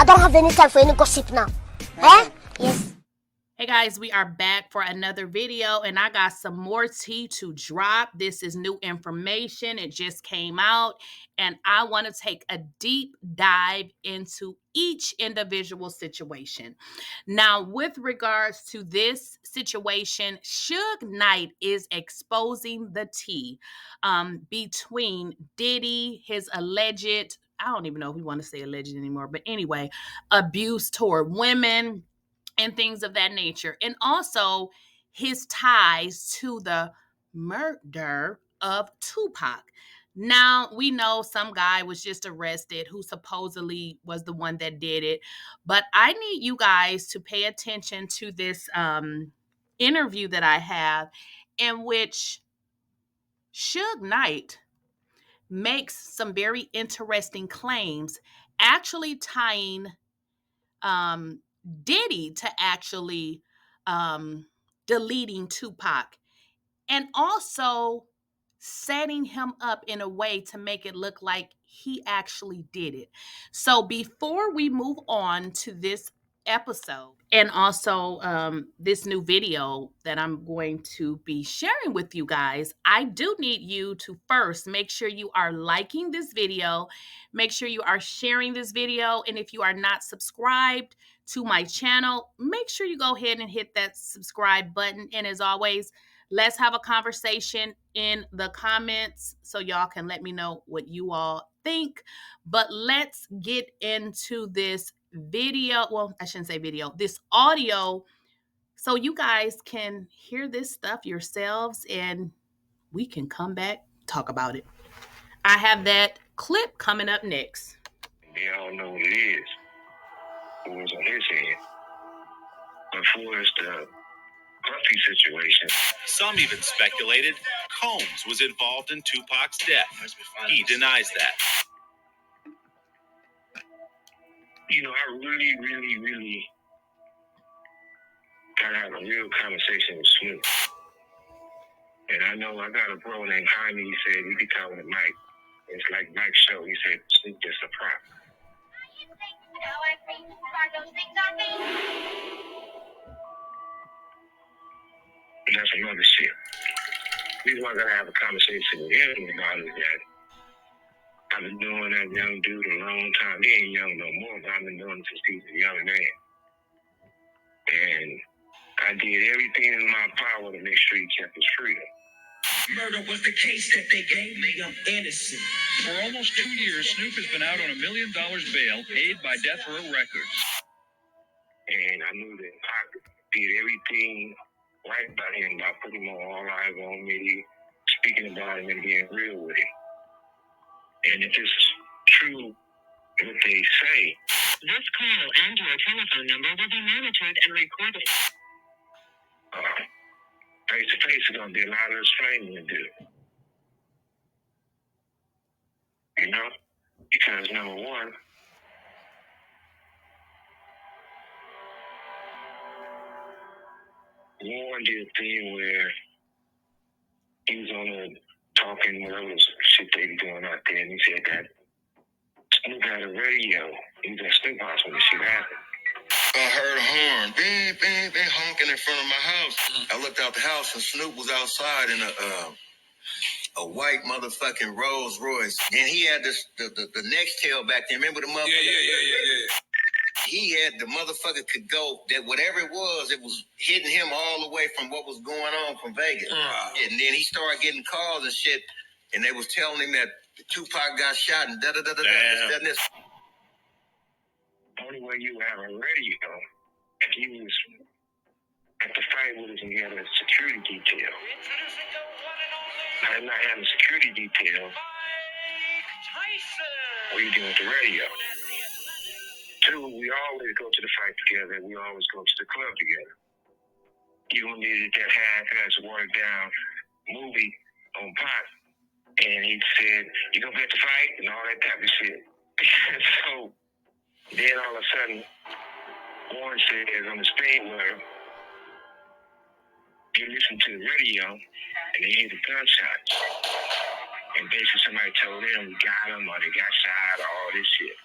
don't have any time for any gossip now. Eh? Yes. Hey guys, we are back for another video and I got some more tea to drop. This is new information. It just came out and I want to take a deep dive into each individual situation. Now, with regards to this situation, Suge Knight is exposing the tea between Diddy, his alleged, I don't even know if we want to say alleged anymore, but anyway, abuse toward women and things of that nature. And also his ties to the murder of Tupac. Now, we know some guy was just arrested who supposedly was the one that did it, but I need you guys to pay attention to this interview that I have in which Suge Knight makes some very interesting claims, actually tying Diddy to actually deleting Tupac and also setting him up in a way to make it look like he actually did it. So before we move on to this episode and also this new video that I'm going to be sharing with you guys, I do need you to first make sure you are liking this video, make sure you are sharing this video, and if you are not subscribed to my channel, make sure you go ahead and hit that subscribe button. And as always, let's have a conversation in the comments so y'all can let me know what you all think. But let's get into this video. Well, I shouldn't say video, this audio, so you guys can hear this stuff yourselves and we can come back, talk about it. I have that clip coming up next. They all know what it is. Who was on his hand. But for us, the Puffy situation. Some even speculated Combs was involved in Tupac's death. He denies that. You know, I really gotta have a real conversation with Snoop. And I know I got a bro named Jaime. He said we could talk with Mike. It's like Mike's show. He said Snoop just a prop. And that's another shit. The reason why I gotta have a conversation with him about it is that I've been doing that young dude a long time. He ain't young no more, but I've been doing it since he was a young man. And I did everything in my power to make sure he kept his freedom. Murder was the case that they gave me. I'm innocent. For almost 2 years, Snoop has been out on $1 million bail paid by Death Row Records. And I knew that Pac did everything right by him by putting him on All Eyes on Me, speaking about him and being real with him. And if it's true what they say, this call and your telephone number will be monitored and recorded. Face to face is gonna be a lot of explaining to do. You know? Because number one, Warren did a thing where he was on a talking whatever shit they be doing out there, and he said that Snoop had a radio. He was at Snoop House when the shit happened. I heard a horn, bing, bing, bing, honking in front of my house. I looked out the house and Snoop was outside in a white motherfucking Rolls Royce, and he had this the next tail back there. Remember the motherfucker? Yeah. He had the motherfucker could go that whatever it was hitting him all the way from what was going on from Vegas. And then he started getting calls and shit, and they was telling him that Tupac got shot and this. The only way you have a radio if you was at the fight with us and you had a security detail. Now, not having a security detail, what are you doing with the radio? Two, we always go to the fight together. We always go to the club together. You don't need that half-ass watered down movie on Pop. And he said, you gonna bet the fight? And all that type of shit. So then all of a sudden, Warren says on the thing where you listen to the radio and they hear the gunshots. And basically somebody told them we got him or they got shot or all this shit.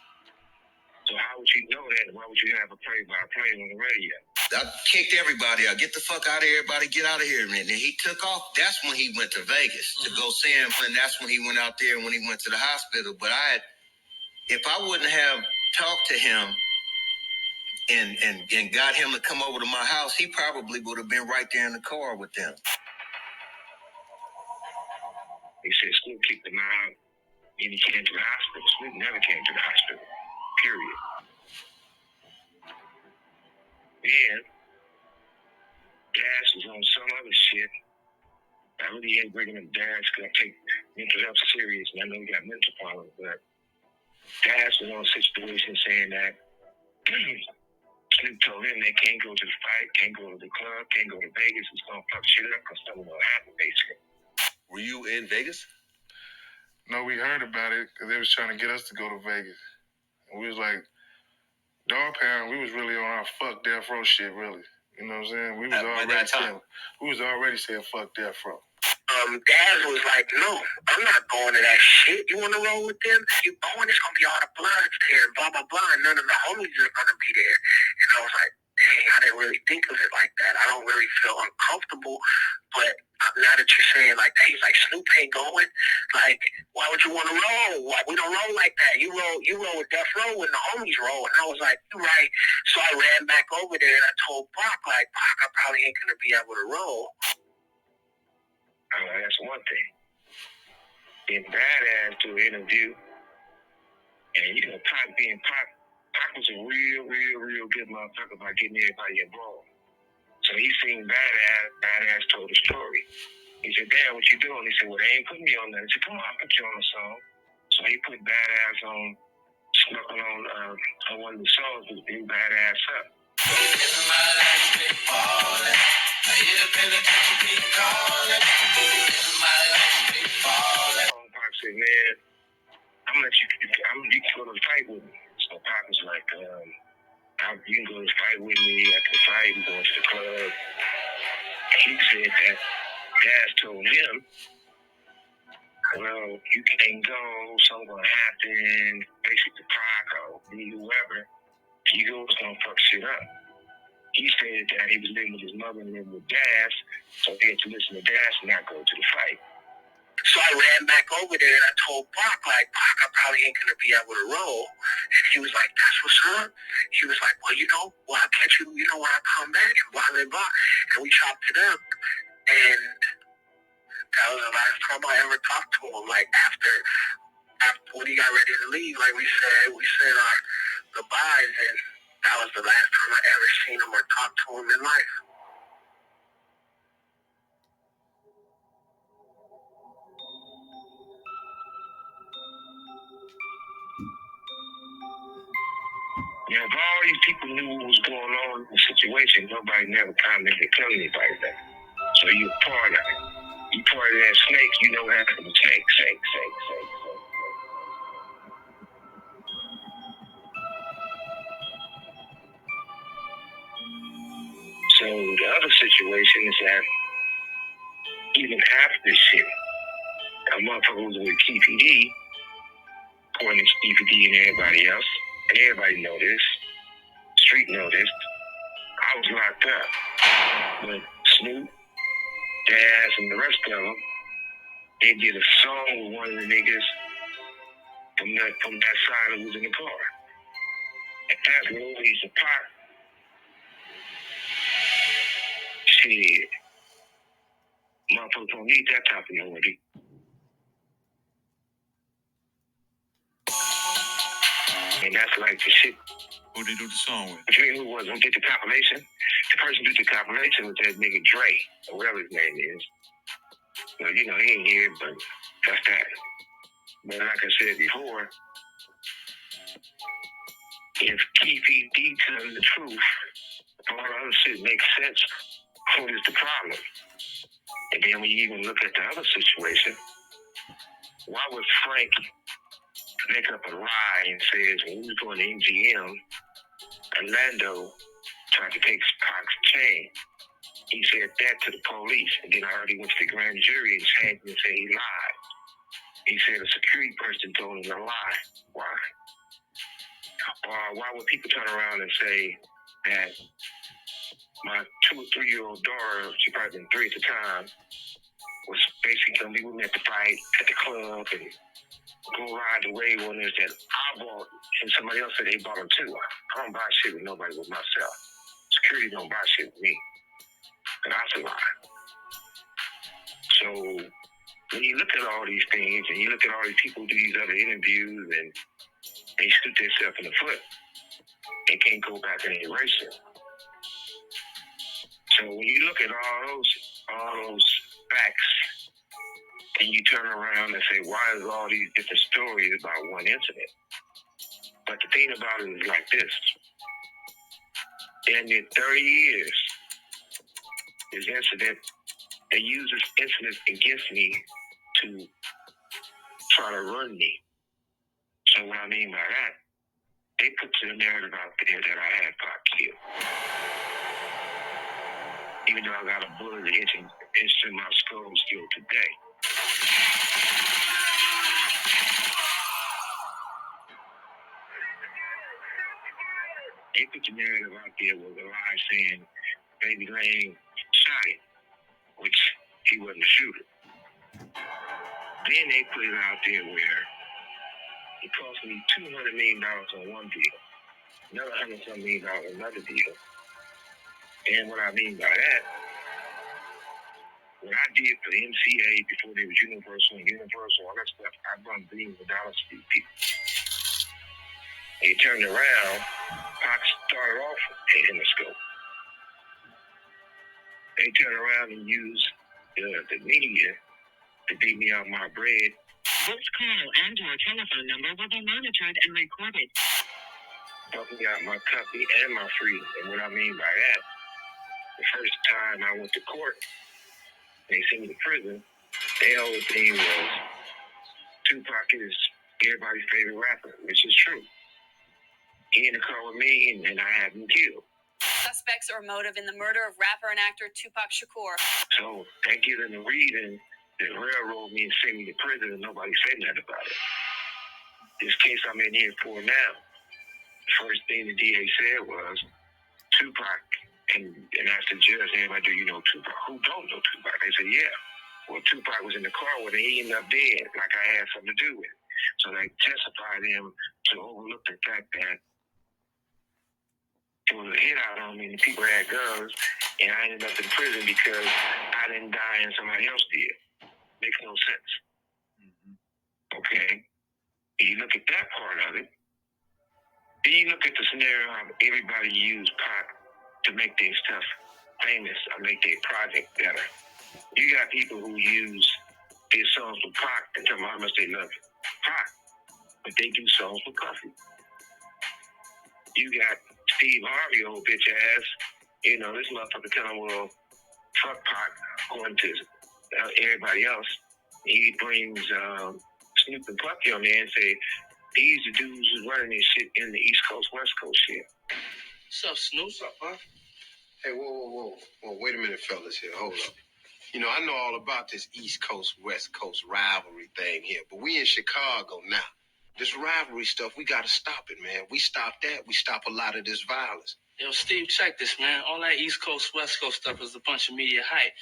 So So how would you know that? Why would you have a play-by-play on the radio? I kicked everybody out. Get the fuck out of here, everybody. Get out of here, man. And he took off. That's when he went to Vegas to go see him. And that's when he went out there when he went to the hospital. But if I wouldn't have talked to him and got him to come over to my house, he probably would have been right there in the car with them. He said Snoop kicked him out and he came to the hospital. Snoop never came to the hospital, period. Then, Dash was on some other shit. I really ain't bringing up Dash because I take mental health serious and I know he got mental problems, but Dash was on a situation saying that Snoop told him they can't go to the fight, can't go to the club, can't go to Vegas. It's going to fuck shit up because something will happen, basically. Were you in Vegas? No, we heard about it because they was trying to get us to go to Vegas. And we was like, dog pound, we was really on our fuck death row shit, really. You know what I'm saying? We was already saying fuck death row. Dad was like, no, I'm not going to that shit. You want to roll with them? You going, it's going to be all the bloods there, blah, blah, blah, and none of the homies are going to be there. And I was like, dang, I didn't really think of it like that. I don't really feel uncomfortable. But now that you're saying like that, he's like, Snoop ain't going. Like, why would you want to roll? Why? We don't roll like that. You roll with Death Row when the homies roll. And I was like, you're right. So I ran back over there and I told Pac, like, Pac, I probably ain't going to be able to roll. That's one thing. Being badass to an interview, and you know, Pac being Pac was a real good motherfucker about getting everybody involved. So he seen badass told the story. He said, damn, what you doing? He said, well, they ain't putting me on that. He said, come on, I'll put you on a song. So he put badass on, snuck on one of the songs with Big Badass Up. Pac said, man, I'm gonna let you can go to the fight with me. So Pac was like, you can go to the fight with me. After the fight, we going to the club. He said that Dad told him, well, you can't go, something's gonna happen. Basically, Pac or me, whoever, if you go, it's gonna fuck shit up. He said that he was living with his mother and living with Dash, so he had to listen to Dash and not go to the fight. So I ran back over there and I told Pac, like, Pac, I probably ain't going to be able to roll. And he was like, that's what's up. He was like, well, I'll catch you, when I come back and blah, blah, blah. And we chopped it up. And that was the last time I ever talked to him. Like, after when he got ready to leave, like we said our goodbyes. And that was the last time I ever seen him or talked to him in life. Now, if all these people knew what was going on in the situation, nobody never commented to tell anybody that. So you're part of it. You part of that snake, you know what happened to snake. So the other situation is that even after this shit, a motherfucker was with KPD, pointing to KPD and everybody else, and everybody know this, street know this. I was locked up, but Snoop, Daz, and the rest of them, they did a song with one of the niggas from that side that was in the car. And that's Louis the Pac. Shit. Motherfuckers don't need that type of melody. And that's like the shit. Who did you do the song with? I forget who it was. Who did the compilation? The person who did the compilation was that nigga Dre, or whatever his name is. Well, he ain't here, but that's that. But like I said before, if KPD telling the truth, all the other shit makes sense. What is the problem? And then when you even look at the other situation, why would Frank make up a lie and says when he was going to MGM, Orlando tried to take Pac's chain? He said that to the police, and then I heard he went to the grand jury and changed and said he lied. He said a security person told him to lie. Why? Why would people turn around and say that my 2 or 3-year-old daughter, she probably been 3 at the time, was basically going to be with me at the fight, at the club, and go ride the wave on this that I bought, and somebody else said they bought them too. I don't buy shit with nobody but myself. Security don't buy shit with me. And that's a lie. So when you look at all these things, and you look at all these people do these other interviews, and they shoot themselves in the foot, they can't go back and erase it. So when you look at all those facts, and you turn around and say, why is all these different stories about one incident? But the thing about it is like this. In 30 years, this incident, they use this incident against me to try to run me. So what I mean by that, they put the narrative out there that I had Pac killed. Even though I got a bullet into my skull still today. They put the narrative out there with a lie saying Baby Lane shot him, which he wasn't a shooter. Then they put it out there where it cost me $200 million on one deal, another $100 million on another deal. And what I mean by that, what I did for the MCA before they was Universal, all that stuff, I run billions of dollars to these people. They turned around, Pac started off in the scope. They turned around and used the media to beat me out my bread. This call and your telephone number will be monitored and recorded. Helped me out my company and my freedom. And what I mean by that, the first time I went to court, they sent me to prison, their whole thing was Tupac is everybody's favorite rapper, which is true. He in the car with me, and I had him killed. Suspects or motive in the murder of rapper and actor Tupac Shakur. So that gives them the reason that railroad me and sent me to prison, and nobody said nothing about it. This case I'm in here for now, the first thing the DA said was Tupac, and asked the judge, everybody, do you know Tupac? Who don't know Tupac? They said, yeah. Well, Tupac was in the car with him. He ended up dead, like I had something to do with it. So they testified him to overlook the fact that it was a hit out on me and the people had guns, and I ended up in prison because I didn't die and somebody else did. Makes no sense. Mm-hmm. Okay? And you look at that part of it, then you look at the scenario of everybody used Pac to make their stuff famous or make their project better. You got people who use their songs with Pac and tell them how much they love Pac, but they do songs with Puffy. You got Steve Harvey, old bitch ass, this motherfucker telling him, well, fuck Pac, going to everybody else. He brings Snoop and Puffy on there and say, these are dudes who's running this shit in the East Coast, West Coast shit. What's up, Snoop? What's up, Puff? Hey, whoa. Wait a minute, fellas here. Hold up. I know all about this East Coast, West Coast rivalry thing here, but we in Chicago now. This rivalry stuff, we got to stop it, man. We stop that, we stop a lot of this violence. Yo, Steve, check this, man. All that East Coast, West Coast stuff is a bunch of media hype.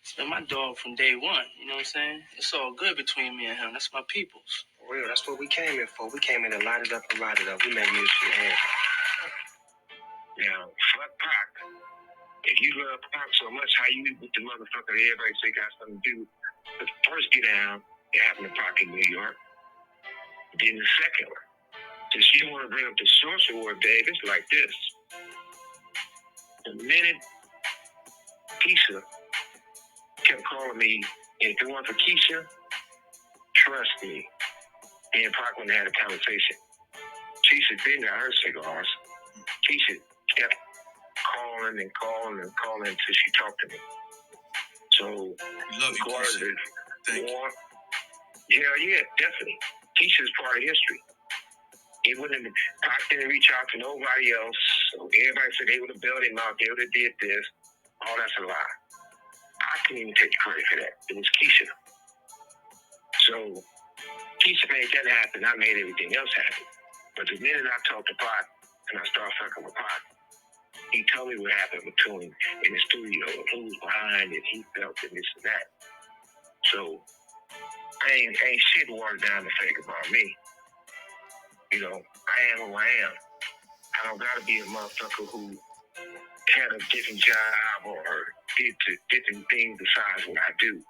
It's been my dog from day one, you know what I'm saying? It's all good between me and him. That's my peoples. For real, that's what we came in for. We came in to light it up and ride it up. We made music happen. Now, fuck Pac. If you love Pac so much, how you with the motherfucker everybody say got something to do? The first get down, it happened to Pac in New York. Then the second one. Since you want to bring up the source award, Dave, it's like this. The minute Keisha kept calling me, and if it weren't for Keisha, trust me, me and Pac wouldn't have had a conversation. Keisha didn't got her cigars. Keisha kept calling until she talked to me. So, love you, Keisha. Thank you. Hell yeah, definitely. Keisha's part of history. It wouldn't have, Pac didn't reach out to nobody else. So everybody said they would have bailed him out, they would have did this. All that's a lie. I can't even take the credit for that. It was Keisha. So Keisha made that happen. I made everything else happen. But the minute I talked to Pac and I started fucking with Pac, he told me what happened between in the studio and who was behind it. He felt and this and that. So ain't shit watered down the fake about me. You know, I am who I am. I don't gotta be a motherfucker who had a different job or did different things besides what I do.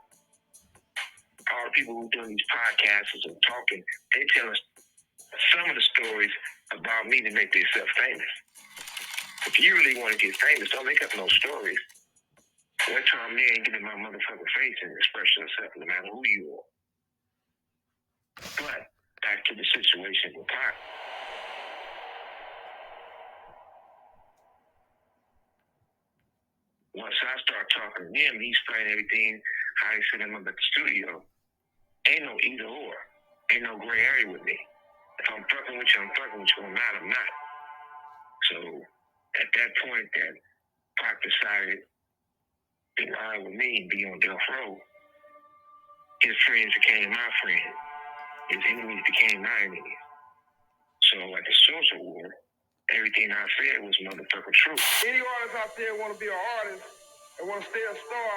All the people who doing these podcasts and talking, they tell us some of the stories about me to make themselves famous. If you really want to get famous, don't make up no stories. One time they ain't getting my motherfucking face and express yourself no matter who you are. But back to the situation with Pac. Once I start talking to him, he's explaining everything, how he set him up at the studio. Ain't no either or. Ain't no gray area with me. If I'm fucking with you, I'm fucking with you. I'm not, I'm not. So at that point that Pac decided to ride with me and be on Death Row, his friends became my friends. His enemies became my enemies. So at the social war, everything I said was motherfucking true. Any artist out there want to be an artist and want to stay a star,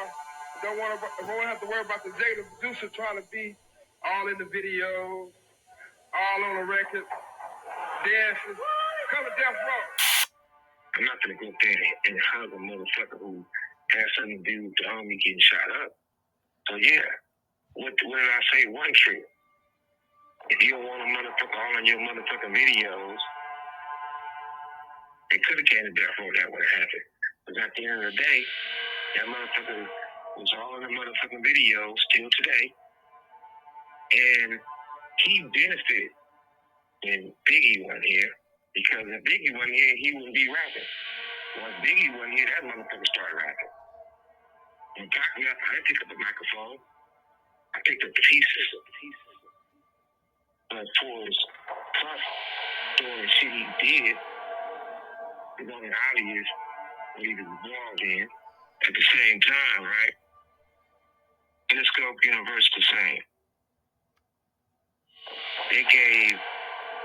don't want to have to worry about the executive producer trying to be all in the video, all on the record, dancing. Come to Death Row. I'm not gonna go up there and hug a motherfucker who has something to do with the homie getting shot up. So yeah, what did I say wasn't true? If you don't want a motherfucker all in your motherfucking videos, it could have came to Death Row, that would have happened. Because at the end of the day, that motherfucker was all in the motherfucking videos still today. And he benefited when Biggie wasn't here. Because if Biggie wasn't here, he wouldn't be rapping. Once Biggie wasn't here, that motherfucker started rapping. When Pac left, I didn't pick up a microphone. I picked up the pieces. But towards Puff doing the shit he did, it wasn't obvious what he was involved in. At the same time, right? Interscope Universal saying they gave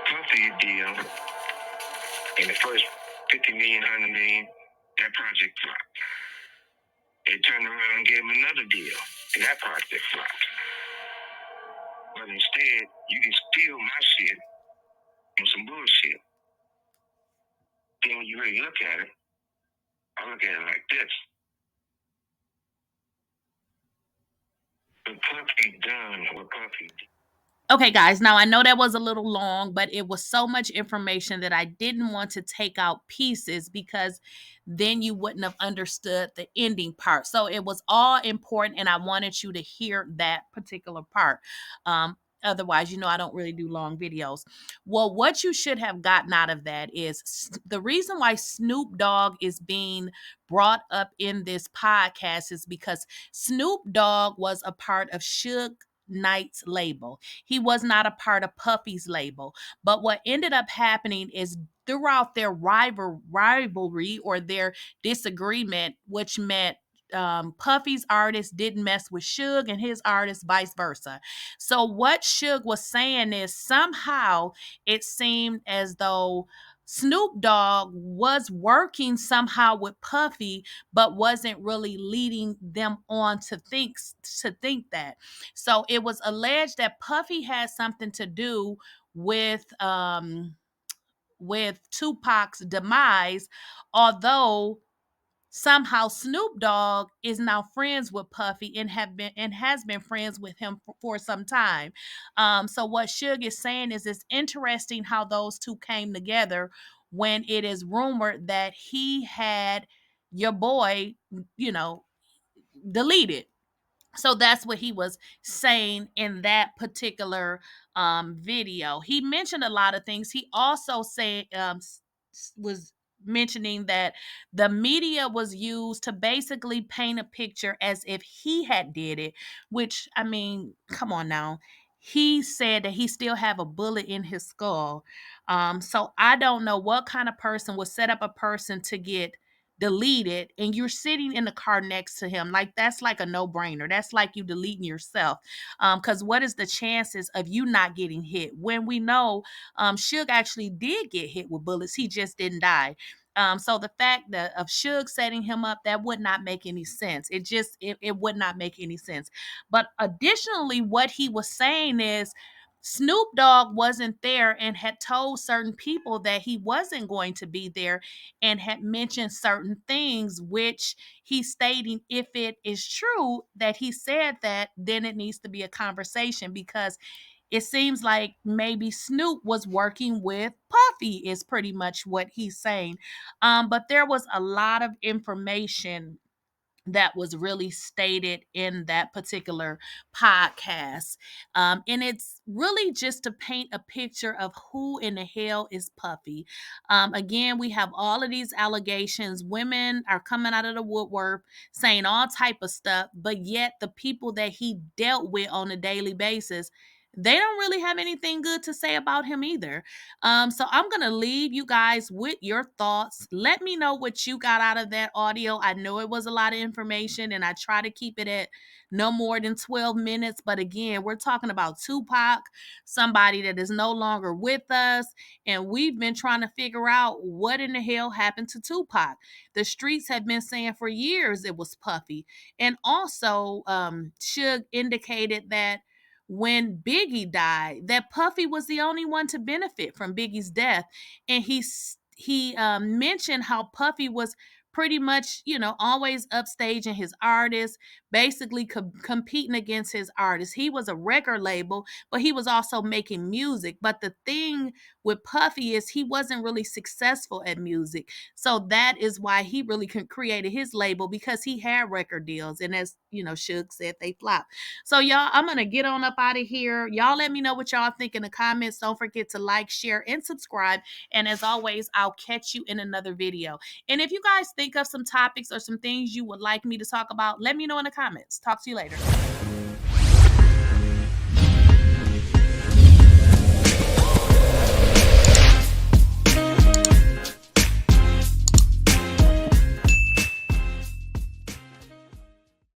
Puffy a deal in the first 50 million, 100 million, that project flopped. They turned around and gave him another deal, and that project flopped. But instead, you can steal my shit on some bullshit. Then when you really look at it, I look at it like this. What Puffy done, what Puffy did. Okay, guys, now I know that was a little long, but it was so much information that I didn't want to take out pieces because then you wouldn't have understood the ending part. So it was all important, and I wanted you to hear that particular part. Otherwise, I don't really do long videos. Well, what you should have gotten out of that is the reason why Snoop Dogg is being brought up in this podcast is because Snoop Dogg was a part of Suge Knight's label. He was not a part of Puffy's label. But what ended up happening is throughout their rivalry or their disagreement, which meant Puffy's artist didn't mess with Suge and his artist vice versa. So what Suge was saying is somehow it seemed as though Snoop Dogg was working somehow with Puffy, but wasn't really leading them on to think that. So it was alleged that Puffy had something to do with Tupac's demise, although somehow Snoop Dogg is now friends with Puffy and has been friends with him for some time. So what Suge is saying is it's interesting how those two came together when it is rumored that he had your boy, deleted. So that's what he was saying in that particular video. He mentioned a lot of things. He also said was mentioning that the media was used to basically paint a picture as if he had did it, which, I mean, come on now. He said that he still have a bullet in his skull. So I don't know what kind of person would set up a person to get deleted and you're sitting in the car next to him, like that's like a no-brainer. That's like you deleting yourself. Because what is the chances of you not getting hit when we know Suge actually did get hit with bullets? He just didn't die. So the fact that of Suge setting him up, that would not make any sense. It would not make any sense. But additionally, what he was saying is Snoop Dogg wasn't there and had told certain people that he wasn't going to be there and had mentioned certain things, which he's stating if it is true that he said that, then it needs to be a conversation, because it seems like maybe Snoop was working with Puffy is pretty much what he's saying. But there was a lot of information that was really stated in that particular podcast. And it's really just to paint a picture of who in the hell is Puffy. Again, we have all of these allegations. Women are coming out of the woodwork saying all type of stuff, but yet the people that he dealt with on a daily basis, they don't really have anything good to say about him either. So I'm going to leave you guys with your thoughts. Let me know what you got out of that audio. I know it was a lot of information and I try to keep it at no more than 12 minutes. But again, we're talking about Tupac, somebody that is no longer with us. And we've been trying to figure out what in the hell happened to Tupac. The streets have been saying for years it was Puffy. And also, Suge indicated that when Biggie died, that Puffy was the only one to benefit from Biggie's death. And he mentioned how Puffy was pretty much, always upstaging his artists, basically competing against his artists. He was a record label, but he was also making music. But the thing with Puffy is he wasn't really successful at music. So that is why he really created his label, because he had record deals. And as, Suge said, they flopped. So y'all, I'm going to get on up out of here. Y'all let me know what y'all think in the comments. Don't forget to like, share, and subscribe. And as always, I'll catch you in another video. And if you guys think of some topics or some things you would like me to talk about, let me know in the comments. Talk to you later.